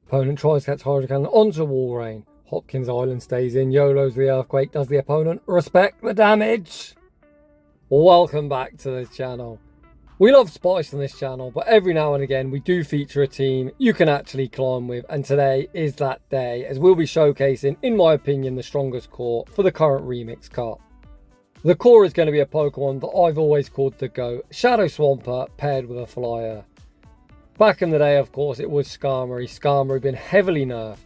Opponent tries to catch Hydro Cannon onto Walrein. Hopkins Island stays in, YOLOs the earthquake, does the opponent respect the damage? Welcome back to the channel. We love spice on this channel, but every now and again we do feature a team you can actually climb with, and today is that day as we'll be showcasing, in my opinion, the strongest core for the current Remix Cup. The core is going to be a Pokemon that I've always called the GOAT, Shadow Swampert paired with a flyer. Back in the day, of course, it was Skarmory. Skarmory been heavily nerfed.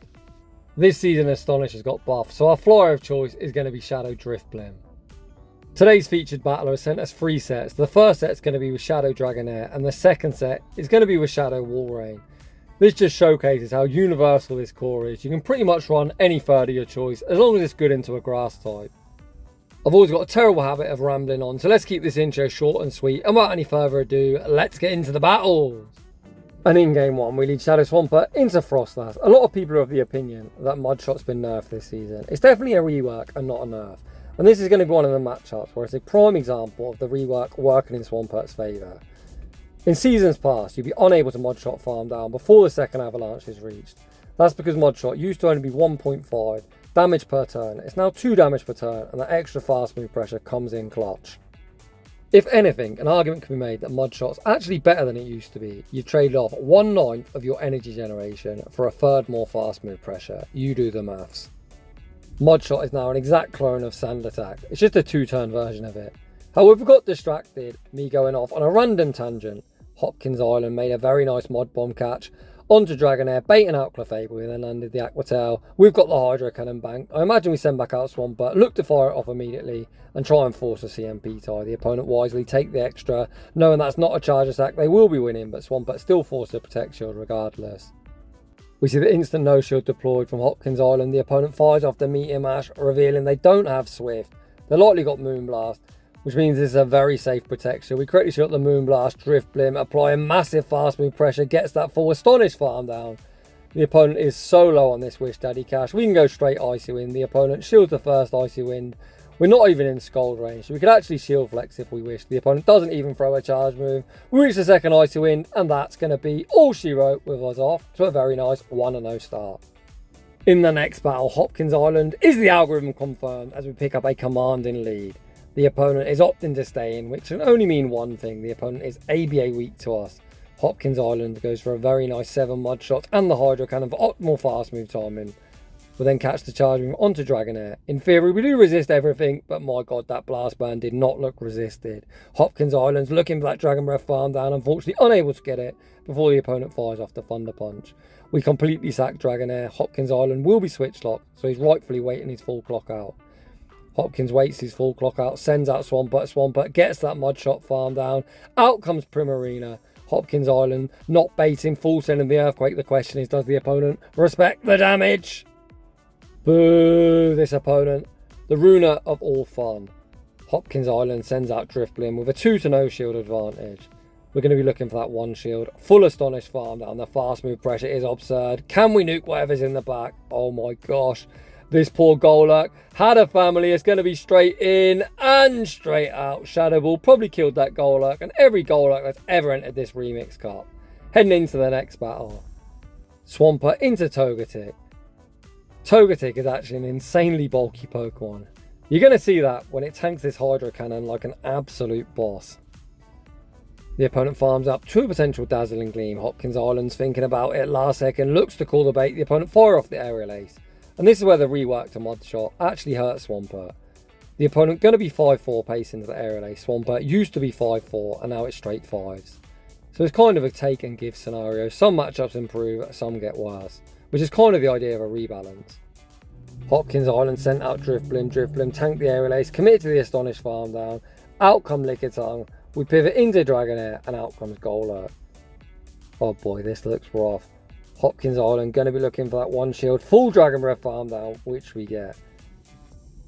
This season Astonish has got buffed, so our flyer of choice is going to be Shadow Drifblim. Today's featured battler has sent us 3 sets. The first set is going to be with Shadow Dragonair, and the second set is going to be with Shadow Walrein. This just showcases how universal this core is. You can pretty much run any third of your choice, as long as it's good into a grass type. I've always got a terrible habit of rambling on, so let's keep this intro short and sweet, and without any further ado, let's get into the battles. And in game 1, we lead Shadow Swampert into Frostlass. A lot of people are of the opinion that Mudshot's been nerfed this season. It's definitely a rework and not a nerf. And this is going to be one of the matchups where it's a prime example of the rework working in Swampert's favour. In seasons past, you'd be unable to Mudshot farm down before the second avalanche is reached. That's because Mudshot used to only be 1.5 damage per turn. It's now 2 damage per turn, and that extra fast move pressure comes in clutch. If anything, an argument can be made that Mudshot's actually better than it used to be. You've traded off 1/9 of your energy generation for a third more fast move pressure. You do the maths. Mudshot is now an exact clone of Sand Attack. It's just a 2-turn version of it. However, we got distracted, me going off on a random tangent. Hopkins Island made a very nice Mud Bomb catch onto Dragonair, baiting out Clefable, and then landed the Aqua Tail. We've got the Hydro Cannon bank. I imagine we send back out Swampert, look to fire it off immediately and try and force a CMP tie. The opponent wisely take the extra, knowing that's not a charge attack. They will be winning, but Swampert still forces a Protect Shield regardless. We see the instant no shield deployed from Hopkins Island. The opponent fires off the Meteor Mash, revealing they don't have Swift. They likely got Moonblast, which means this is a very safe protection. We correctly shot the Moonblast, Drifblim, applying massive fast move pressure, gets that full Astonish farm down. The opponent is so low on this Wish Daddy Cash. We can go straight Icy Wind. The opponent shields the first Icy Wind. We're not even in Scald range, so we could actually shield flex if we wish. The opponent doesn't even throw a charge move. We reach the second Icy Wind, and that's going to be all she wrote, with us off to a very nice 1-0 start. In the next battle, Hopkins Island is the algorithm confirmed as we pick up a commanding lead. The opponent is opting to stay in, which can only mean one thing. The opponent is ABA weak to us. Hopkins Island goes for a very nice 7 mud shots and the Hydro Cannon for optimal fast move timing. We'll then catch the charge move onto Dragonair. In theory, we do resist everything, but my god, that blast burn did not look resisted. Hopkins Island's looking for that Dragon Breath farm down, unfortunately unable to get it before the opponent fires off the Thunder Punch. We completely sack Dragonair. Hopkins Island will be switch locked, so he's rightfully waiting his full clock out. Hopkins waits his full clock out, sends out Swampert. Swampert gets that Mudshot farm down. Out comes Primarina. Hopkins Island not baiting, full sending the Earthquake. The question is, does the opponent respect the damage? Boo, this opponent. The ruiner of all fun. Hopkins Island sends out Drifblim with a 2-0 shield advantage. We're going to be looking for that 1 shield. Full Astonish farm down. The fast move pressure is absurd. Can we nuke whatever's in the back? Oh my gosh. This poor Golurk had a family. It's going to be straight in and straight out. Shadow Ball probably killed that Golurk and every Golurk that's ever entered this Remix Cup. Heading into the next battle. Swampert into Togetic. Togetic is actually an insanely bulky Pokemon. You're going to see that when it tanks this Hydro Cannon like an absolute boss. The opponent farms up to a potential Dazzling Gleam. Hopkins Island's thinking about it last second, looks to call the bait. The opponent fire off the Aerial Ace. And this is where the rework to Mudshot actually hurts Swampert. The opponent going to be 5-4 pace into the Aerial Ace. Swampert used to be 5-4 and now it's straight 5s. So it's kind of a take and give scenario. Some matchups improve, some get worse, which is kind of the idea of a rebalance. Hopkins Island sent out Drifblim. Drifblim tanked the Aerial Ace, committed to the Astonish farm down. Out come Lickitung. We pivot into Dragonair and out comes Golurk. Oh boy, this looks rough. Hopkins Island going to be looking for that 1 shield. Full Dragon Breath farm down, which we get.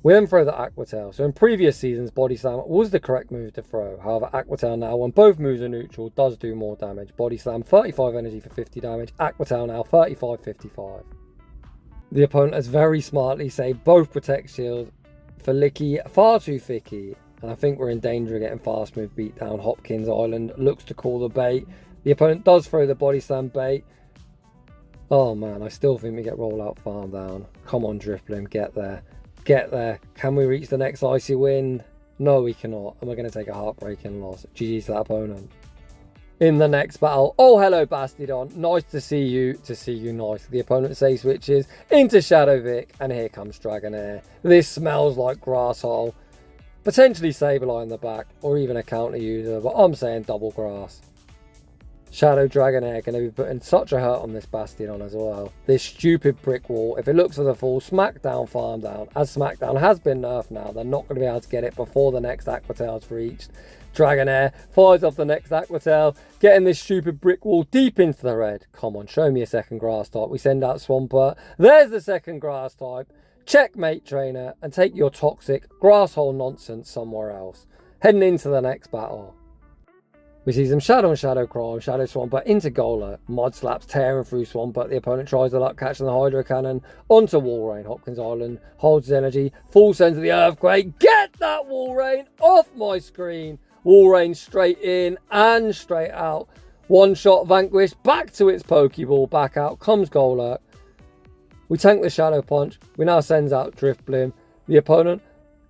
We then throw the Aqua Tail. So in previous seasons, Body Slam was the correct move to throw. However, Aqua Tail now, when both moves are neutral, does do more damage. Body Slam 35 energy for 50 damage. Aqua Tail now 35-55. The opponent has very smartly saved both Protect Shields for Licky, far too thicky. And I think we're in danger of getting fast move beat down. Hopkins Island looks to call the bait. The opponent does throw the Body Slam bait. Oh man, I still think we get roll out farm down. Come on, Drifblim, get there. Get there. Can we reach the next icy wind? No, we cannot. And we're going to take a heartbreaking loss. GG's to that opponent. In the next battle, oh hello Bastidon, nice to see you nice. The opponent say switches into Shadow Vic, and here comes Dragonair. This smells like grasshole. Potentially Sableye in the back, or even a counter user, but I'm saying double grass. Shadow Dragonair going to be putting such a hurt on this Bastidon as well. This stupid brick wall, if it looks for the full Smackdown farm down, as Smackdown has been nerfed now, they're not going to be able to get it before the next Aquatail's reached. Dragonair fires off the next Aquatail, getting this stupid brick wall deep into the red. Come on, show me a second grass type. We send out Swampert. There's the second grass type. Checkmate, trainer, and take your toxic grasshole nonsense somewhere else. Heading into the next battle. We see some Shadow and Shadow Crime, Shadow Swampert into Gola, Mod Slaps tearing through Swampert, the opponent tries the luck catching the Hydro Cannon, onto Walrein, Hopkins Island, holds his energy, full send to the Earthquake, get that Walrein off my screen, Walrein straight in and straight out, one shot vanquish, back to its Pokeball, back out, comes Gola, we tank the Shadow Punch, we now sends out Drifblim, the opponent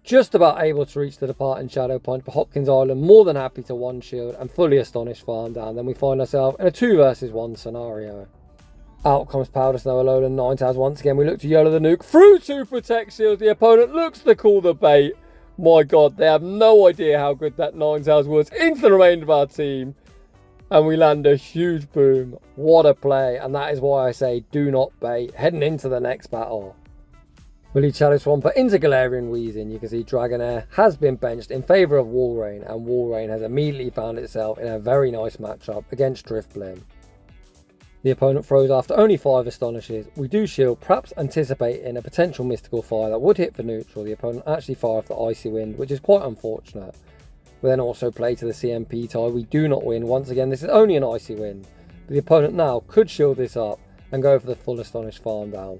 just about able to reach the departing Shadow Punch, but Hopkins Island more than happy to one shield and fully astonish farm down. Then we find ourselves in a 2 versus 1 scenario. Out comes Powder Snow Alolan Ninetales once again. We look to YOLO the Nuke through 2 Protect Shields. The opponent looks to call the bait. My god, they have no idea how good that Ninetales was into the remainder of our team. And we land a huge boom. What a play. And that is why I say do not bait. Heading into the next battle. We lead Shadow Swampert into Galarian Weezing. You can see Dragonair has been benched in favour of Walrein, and Walrein has immediately found itself in a very nice matchup against Drifblim. The opponent throws after only 5 Astonishes. We do shield, perhaps anticipating a potential Mystical Fire that would hit for neutral. The opponent actually fires off the Icy Wind, which is quite unfortunate. We then also play to the CMP tie. We do not win. Once again, this is only an Icy Wind. But the opponent now could shield this up and go for the full Astonish farm down.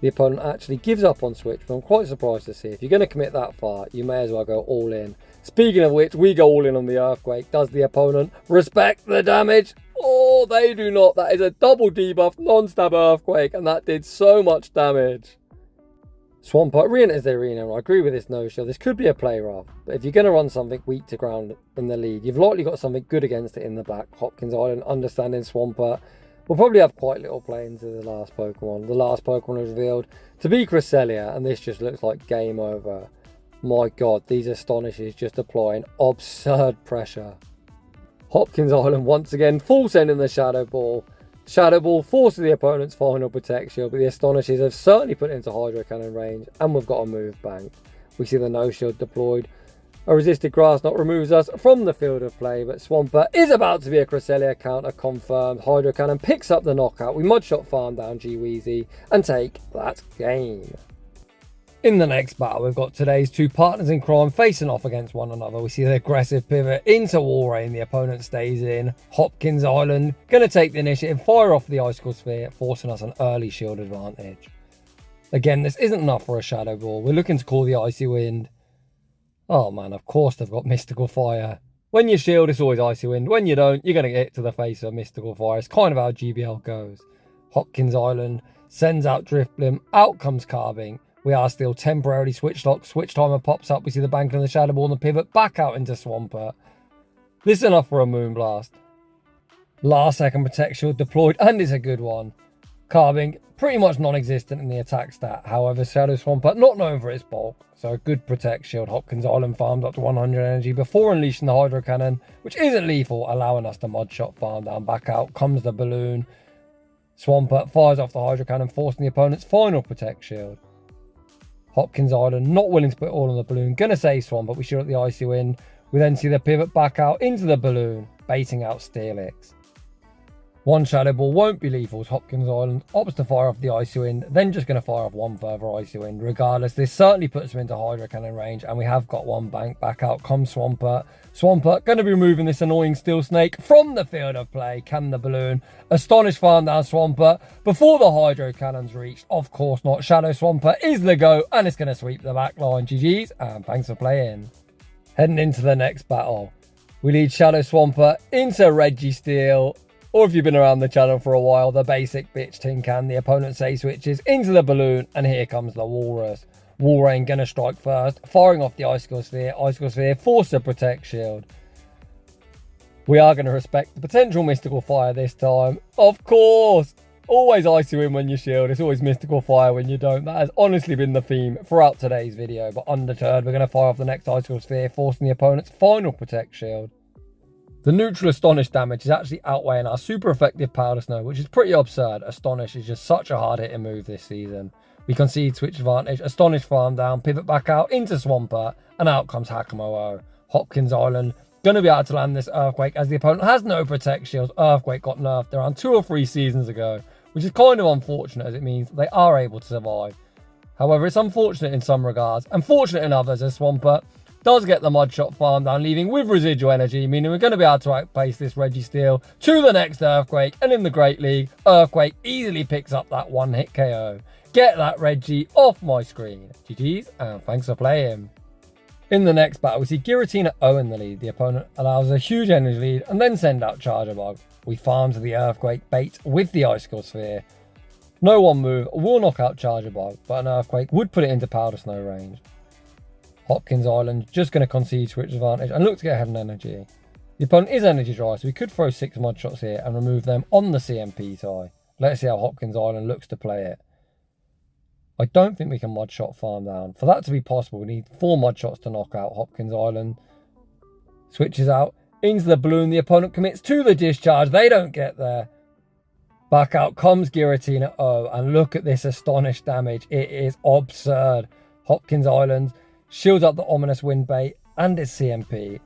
The opponent actually gives up on switch, but I'm quite surprised to see. If you're going to commit that far, you may as well go all in. Speaking of which, we go all in on the Earthquake. Does the opponent respect the damage? Oh, they do not. That is a double debuff non-stab Earthquake, and that did so much damage. Swampert re-enters the arena, and I agree with this no-show. This could be a play rough, but if you're going to run something weak to ground in the lead, you've likely got something good against it in the back. Hopkins Island, understanding Swampert. We'll probably have quite little play into the last Pokemon. The last Pokemon was revealed to be Cresselia, and this just looks like game over. My god, these Astonishes just applying absurd pressure. Hopkins Island once again full sending the Shadow Ball. Shadow Ball forces the opponent's final Protect Shield, but the Astonishes have certainly put into Hydro Cannon range, and we've got a move bank. We see the No Shield deployed. A resisted Grass Knot removes us from the field of play, but Swampert is about to be a Cresselia counter confirmed. Hydro Cannon picks up the knockout. We Mudshot farm down G-Weezy and take that game. In the next battle, we've got today's 2 partners in crime facing off against one another. We see the aggressive pivot into Walrein. The opponent stays in. Hopkins Island going to take the initiative, fire off the Icicle Sphere, forcing us an early shield advantage. Again, this isn't enough for a Shadow Ball. We're looking to call the Icy Wind. Oh man, of course they've got Mystical Fire. When you shield, it's always Icy Wind. When you don't, you're going to get hit to the face of Mystical Fire. It's kind of how GBL goes. Hopkins Island sends out Drifblim. Out comes Carbing. We are still temporarily switch locked. Switch timer pops up. We see the bank and the Shadow Ball and the pivot back out into Swampert. This is enough for a Moonblast. Last second Protect Shield deployed, and it's a good one. Carbing pretty much non-existent in the attack stat. However, Shadow Swampert not known for its bulk, so a good Protect Shield. Hopkins Island farmed up to 100 energy before unleashing the Hydro Cannon, which isn't lethal, allowing us to Mudshot farm down. Back out comes the balloon. Swampert fires off the Hydro Cannon, forcing the opponent's final Protect Shield. Hopkins Island not willing to put it all on the balloon. Gonna save Swampert. We shield at the Icy Wind. We then see the pivot back out into the balloon, baiting out Steelix. One Shadow Ball won't be lethal as Hopkins Island opts to fire off the Icy Wind, then just going to fire off one further Icy Wind. Regardless, this certainly puts him into Hydro Cannon range, and we have got one bank. Back out comes Swampert. Swampert going to be removing this annoying Steel Snake from the field of play. Can the balloon Astonish farm down Swampert before the Hydro Cannon's reached? Of course not. Shadow Swampert is the go, and it's going to sweep the back line. GG's, and thanks for playing. Heading into the next battle, we lead Shadow Swampert into Registeel. or if you've been around the channel for a while, the basic bitch tin can. The opponent say switches into the balloon, and here comes the walrus. Walrein gonna strike first, firing off the icicle sphere. Icicle sphere force a protect shield. We are going to respect the potential mystical fire this time. Of course! Always icy win when you shield. It's always mystical fire when you don't. That has honestly been the theme throughout today's video. But undeterred, we're going to fire off the next icicle sphere, forcing the opponent's final protect shield. The neutral astonish damage is actually outweighing our super effective powder snow, which is pretty absurd. Astonish is just such a hard hitting move this season. We concede switch advantage, astonish farm down, pivot back out into Swampert, and out comes Hakamo. Hopkins Island going to be able to land this Earthquake as the opponent has no protect shields. Earthquake got nerfed around 2 or 3 seasons ago, which is kind of unfortunate as it means they are able to survive. However, it's unfortunate in some regards and fortunate in others as Swampert does get the mud shot farm down, leaving with residual energy, meaning we're going to be able to outpace this Registeel to the next Earthquake. And in the Great League, Earthquake easily picks up that 1-hit KO. Get that Reggie off my screen. GG's and thanks for playing. In the next battle, we see Giratina 0 in the lead. The opponent allows a huge energy lead and then send out Charger Bug. We farm to the Earthquake bait with the Icicle Sphere. No one move will knock out Charger Bug, but an Earthquake would put it into Powder Snow range. Hopkins Island just going to concede switch advantage and look to get ahead in energy. The opponent is energy dry, so we could throw 6 mud shots here and remove them on the CMP tie. Let's see how Hopkins Island looks to play it. I don't think we can mud shot farm down. For that to be possible, we need 4 mud shots to knock out Hopkins Island. Switches out into the balloon. The opponent commits to the discharge. They don't get there. Back out comes Giratina 0. And look at this astonish damage. It is absurd. Hopkins Island shields up the ominous wind bait and its CMP.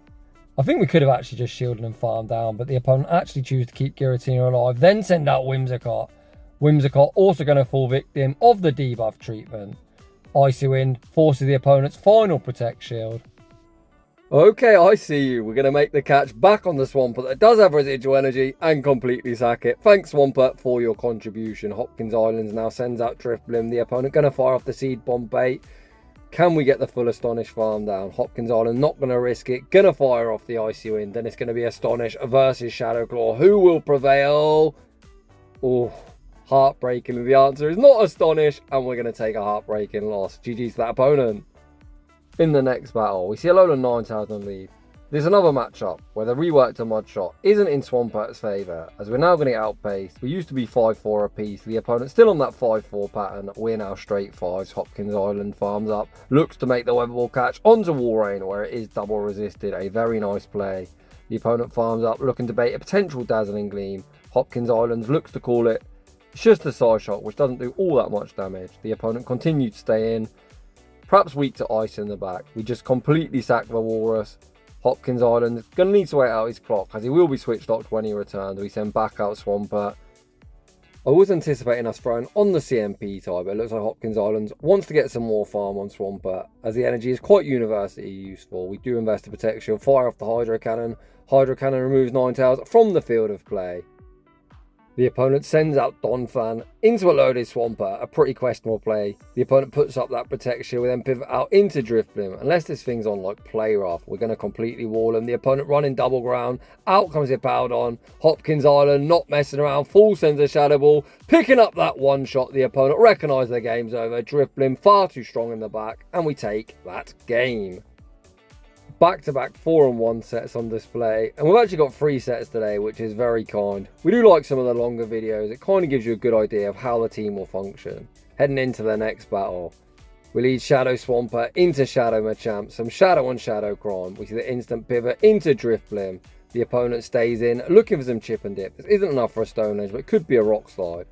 I think we could have actually just shielded and farmed down, but the opponent actually chooses to keep Giratina alive, then send out Whimsicott. Whimsicott also going to fall victim of the debuff treatment. Icy Wind forces the opponent's final protect shield. Okay, I see you. We're going to make the catch back on the Swampert that does have residual energy and completely sack it. Thanks, Swampert, for your contribution. Hopkins Islands now sends out Drifblim. The opponent going to fire off the Seed Bomb bait. Can we get the full Astonish farm down? Hopkins Island not going to risk it. Going to fire off the Icy Wind. Then it's going to be Astonish versus Shadow Claw. Who will prevail? Oh, heartbreaking. The answer is not Astonish, and we're going to take a heartbreaking loss. GG's to that opponent. In the next battle, we see Alolan Ninetales in the lead. There's another matchup where the reworked to Mud Shot isn't in Swampert's favour, as we're now going to get outpaced. We used to be 5-4 apiece. The opponent still on that 5-4 pattern. We're now straight 5s. Hopkins Island farms up, looks to make the Weather Ball catch onto Walrein, where it is double resisted. A very nice play. The opponent farms up, looking to bait a potential Dazzling Gleam. Hopkins Island looks to call it. It's just a side shot, which doesn't do all that much damage. The opponent continued to stay in. Perhaps weak to ice in the back. We just completely sack the Walrus. Hopkins Island is going to need to wait out his clock, as he will be switch locked when he returns. We send back out Swampert. I was anticipating us throwing on the CMP tie, but it looks like Hopkins Island wants to get some more farm on Swampert, as the energy is quite universally useful. We do invest a protection, fire off the Hydro Cannon. Hydro Cannon removes Ninetales from the field of play. The opponent sends out Donphan into a loaded Swampert, a pretty questionable play. The opponent puts up that protection, we then pivot out into Drifblim. Unless this thing's on like Play Rough, we're going to completely wall him. The opponent running double ground, out comes Hippowdon. Hopkins Island not messing around, full sends a Shadow Ball, picking up that one shot. The opponent recognises the game's over. Drifblim far too strong in the back, and we take that game. Back-to-back 4-on-1 sets on display, and we've actually got 3 sets today, which is very kind. We do like some of the longer videos. It kind of gives you a good idea of how the team will function. Heading into the next battle, we lead Shadow Swampert into Shadow Machamp, some Shadow on Shadow crime. We see the instant pivot into Drifblim. The opponent stays in, looking for some chip and dip. This isn't enough for a Stone Edge, but it could be a Rock Slide.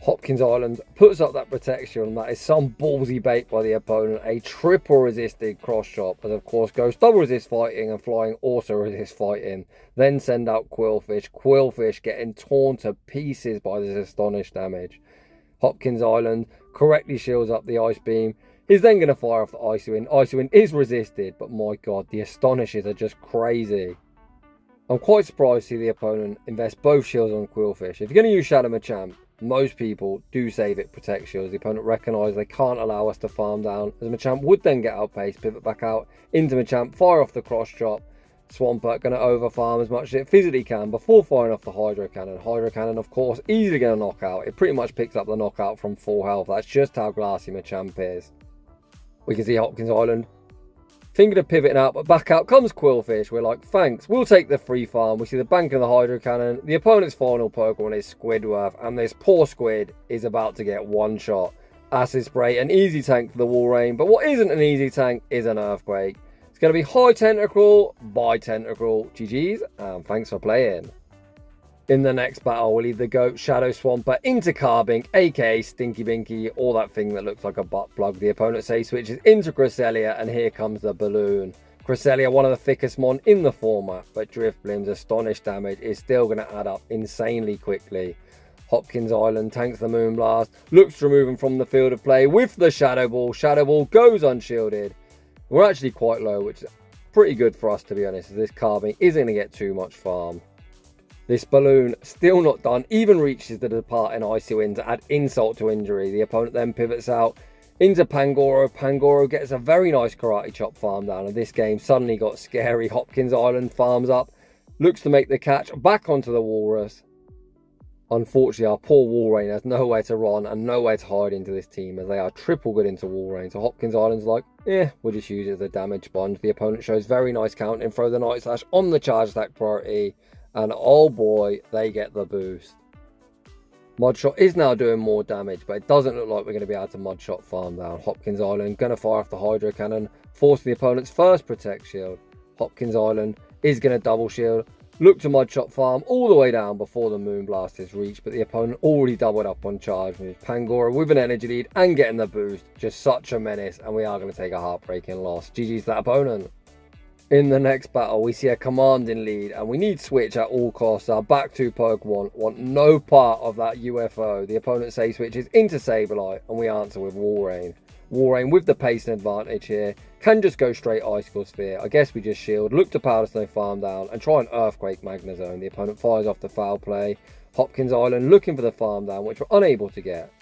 Hopkins Island puts up that protection, and that is some ballsy bait by the opponent. A triple resisted cross chop, as of course Ghost double resist fighting and flying also resist fighting. Then send out Quillfish. Quillfish getting torn to pieces by this astonished damage. Hopkins Island correctly shields up the Ice Beam. He's then going to fire off the Icy Wind. Icy Wind is resisted, but my god, the Astonishes are just crazy. I'm quite surprised to see the opponent invest both shields on Quillfish. If you're going to use Shadow Machamp, most people do save it protect shields. The opponent recognises they can't allow us to farm down, as Machamp would then get outpaced, pivot back out into Machamp, fire off the cross chop, Swampert going to overfarm as much as it physically can before firing off the Hydro Cannon. Hydro Cannon, of course, easily going to knock out. It pretty much picks up the knockout from full health. That's just how glassy Machamp is. We can see Hopkins Island thinking of pivoting out, but back out comes Quillfish. We're like, thanks, we'll take the free farm. We see the bank of the Hydro Cannon. The opponent's final Pokemon is Squidward, and this poor Squid is about to get one shot. Acid Spray, an easy tank for the Walrein, but what isn't an easy tank is an Earthquake. It's going to be high Tentacruel, by Tentacruel. GG's, and thanks for playing. In the next battle, we'll leave the GOAT Shadow Swampert into Carbink, aka Stinky Binky, or that thing that looks like a butt plug. The opponent say switches into Cresselia, and here comes the balloon. Cresselia, one of the thickest mon in the format, but Drifblim's Astonish damage is still going to add up insanely quickly. Hopkins Island tanks the Moonblast, looks to remove him from the field of play with the Shadow Ball. Shadow Ball goes unshielded. We're actually quite low, which is pretty good for us, to be honest, as this Carbink isn't going to get too much farm. This balloon, still not done, even reaches the departing Icy Wind to add insult to injury. The opponent then pivots out into Pangoro. Pangoro gets a very nice Karate Chop farm down, and this game suddenly got scary. Hopkins Island farms up, looks to make the catch back onto the Walrus. Unfortunately, our poor Walrein has nowhere to run and nowhere to hide into this team, as they are triple good into Walrein. So Hopkins Island's like, we'll just use it as a damage sponge. The opponent shows very nice counting, throw the Night Slash on the charge attack priority, and oh boy, they get the boost. Mudshot is now doing more damage, but it doesn't look like we're going to be able to Mudshot farm down. Hopkins Island going to fire off the Hydro Cannon, force the opponent's first Protect Shield. Hopkins Island is going to double shield, look to Mudshot farm all the way down before the Moonblast is reached, but the opponent already doubled up on charge moves. Pangoro with an energy lead and getting the boost. Just such a menace, and we are going to take a heartbreaking loss. GG's that opponent. In the next battle, we see a commanding lead, and we need switch at all costs. Our back two Pokemon want no part of that UFO. The opponent say switches into Sableye, and we answer with Walrein. Walrein with the pacing advantage here can just go straight Icicle Sphere. I guess we just shield, look to Powder Snow farm down, and try an Earthquake Magnezone. The opponent fires off the foul play. Hopkins Island looking for the farm down, which we're unable to get.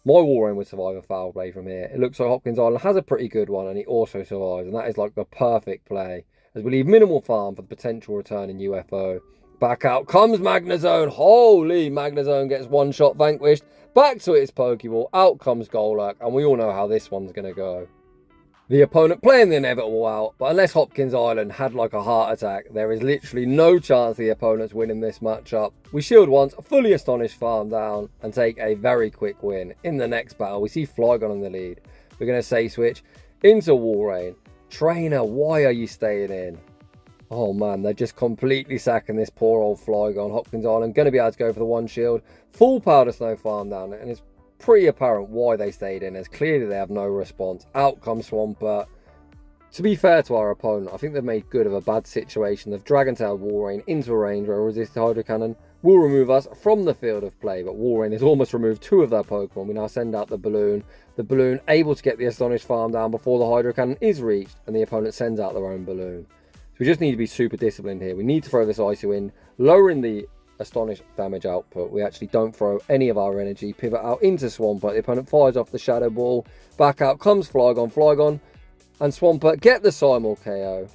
My Walrein would survive a foul play from here. It looks like Hopkins Island has a pretty good one, and he also survives, and that is like the perfect play, as we leave minimal farm for the potential return in UFO. Back out comes Magnezone. Holy, Magnezone gets one shot vanquished. Back to its Pokeball, out comes Golurk, and we all know how this one's going to go. The opponent playing the inevitable out, but unless Hopkins Island had like a heart attack, there is literally no chance the opponent's winning this matchup. We shield once, fully Astonish farm down, and take a very quick win. In the next battle, we see Flygon in the lead. We're going to say switch into Walrein. Trainer, why are you staying in? Oh man, they're just completely sacking this poor old Flygon. Hopkins Island going to be able to go for the one shield. Full Powder Snow farm down, and it's pretty apparent why they stayed in, as clearly they have no response. Out comes Swampert. To be fair to our opponent, I think they've made good of a bad situation. They've Dragon-tailed Walrein into a range where a resisted Hydro Cannon will remove us from the field of play, but Walrein has almost removed two of their Pokemon. We now send out the Balloon. The Balloon able to get the Astonish farm down before the Hydro Cannon is reached, and the opponent sends out their own Balloon. So we just need to be super disciplined here. We need to throw this Icy Wind, lowering the Astonish damage output. We actually don't throw any of our energy. Pivot out into Swampert. The opponent fires off the Shadow Ball. Back out comes Flygon. Flygon and Swampert get the Simul KO.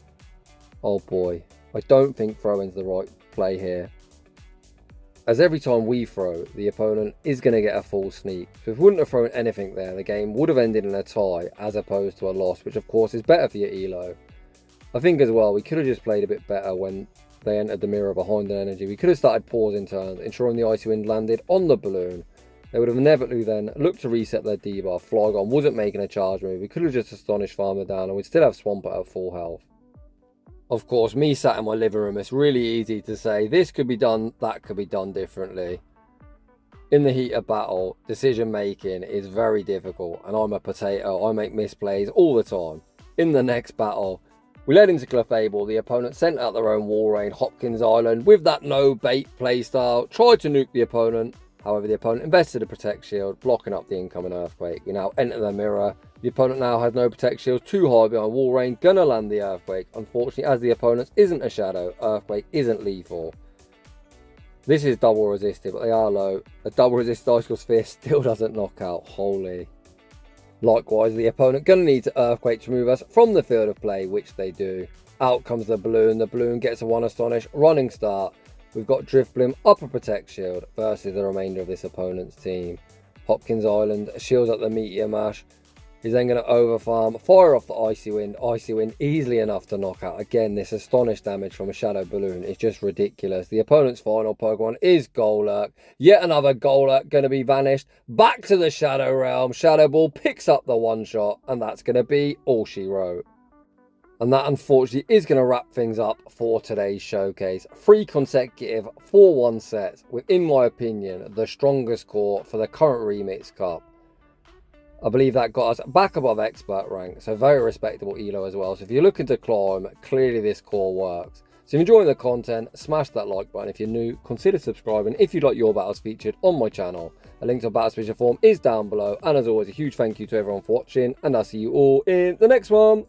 Oh boy. I don't think throwing's the right play here, as every time we throw, the opponent is going to get a full sneak. So if we wouldn't have thrown anything there, the game would have ended in a tie as opposed to a loss, which of course is better for your elo. I think as well, we could have just played a bit better when they entered the mirror behind an energy. We could have started pausing turns, ensuring the Icy Wind landed on the Balloon. They would have inevitably then looked to reset their debuff. Flygon wasn't making a charge move. We could have just Astonished farmed it down, and we'd still have Swampert at full health. Of course, me sat in my living room, it's really easy to say this could be done, that could be done differently. In the heat of battle, decision making is very difficult, and I'm a potato. I make misplays all the time. In the next battle, we led into Clefable. The opponent sent out their own Walrein. Hopkins Island with that no bait playstyle tried to nuke the opponent. However, the opponent invested a Protect Shield, blocking up the incoming Earthquake. We now enter the mirror. The opponent now has no Protect Shield, too high behind Walrein, gonna land the Earthquake. Unfortunately, as the opponent isn't a Shadow, Earthquake isn't lethal. This is double resisted, but they are low. A double resisted Icicle Sphere still doesn't knock out. Holy. Likewise, the opponent going to need to Earthquake to remove us from the field of play, which they do. Out comes the balloon. The balloon gets a 1 astonish, running start. We've got Drifblim up a protect shield versus the remainder of this opponent's team. Hopkins Island shields up the Meteor Mash. He's then going to overfarm, fire off the Icy Wind. Icy Wind easily enough to knock out. Again, this astonish damage from a Shadow Balloon is just ridiculous. The opponent's final Pokemon is Golurk. Yet another Golurk going to be vanished. Back to the Shadow Realm. Shadow Ball picks up the one shot, and that's going to be all she wrote. And that unfortunately is going to wrap things up for today's showcase. 3 consecutive 4-1 sets with, in my opinion, the strongest core for the current Remix Cup. I believe that got us back above expert rank, so very respectable elo as well. So if you're looking to climb, clearly this core works. So if you're enjoying the content, smash that like button. If you're new, consider subscribing if you'd like your battles featured on my channel. A link to a battle submission form is down below. And as always, a huge thank you to everyone for watching, and I'll see you all in the next one.